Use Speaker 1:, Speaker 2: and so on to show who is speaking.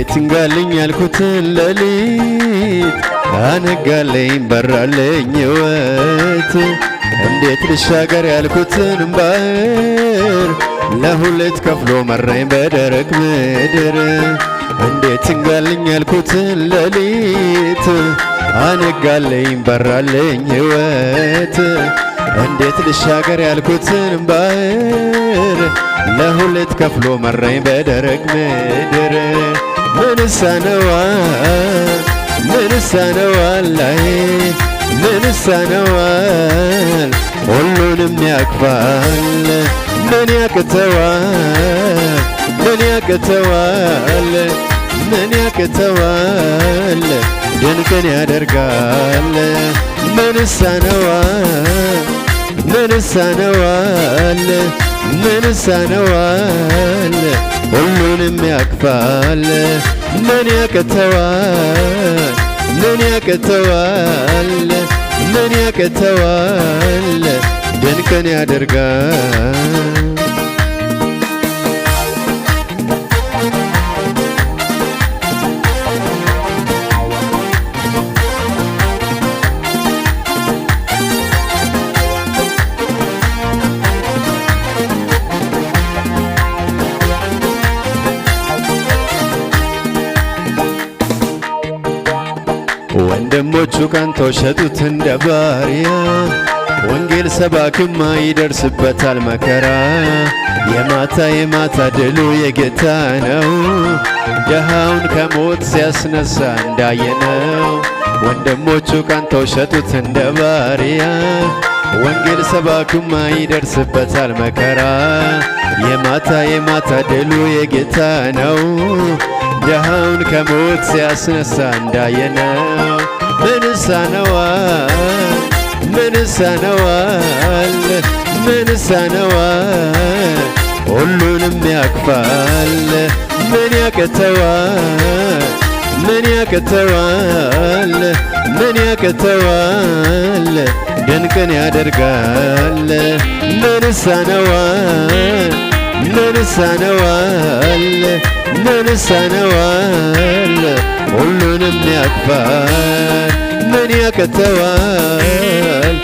Speaker 1: እንዴት እንጋልኝ ያልኩትን ሌሊት አነጋለኝ በራለኝ ሕይወት እንዴት ልሻገር ያልኩትን ባህር ለሁለት ከፍሎ መራኝ በደረቅ ምድር እንዴት እንጋልኝ ያልኩትን ሌሊት አነጋለኝ በራለኝ ሕይወት እንዴት ልሻገር ያልኩትን ባህር ለሁለት ከፍሎ መራኝ በደረቅ ምድር ምንሳነዋል ላይ ምንሳነዋል ሁሉንም ያቅፋል ምን ያቅተዋል ድንቅን ያደርጋል ምንሳነዋል ሁሉንም ያቅፋል ምን ያቅተዋል ድንቅን ያደርጋል ወንድሞቹ ቀንተው ሸጡት እንደ ባሪያ ወንጌል ሰባኪማ ይደርስበታል መከራ የማታ ድሉ የጌታ ነው ደሃውን ከሞት ሲያስነሳ እንዳየነው ወንድሞቹ ቀንተው ሸጡት እንደ ባሪያ ወንጌል ሰባኪማ ይደርስበታል መከራ የማታ ድሉ የጌታ ነው ደሃውን ከሞት ሲያስነሳ እንዳየነው ምንሳነዋል ሁሉንም ያቅፋል ምን ያቅተዋል ድንቅን ያደርጋል ምንሳነዋል ሁሉንም ያቅፋል ምን ያቅተዋል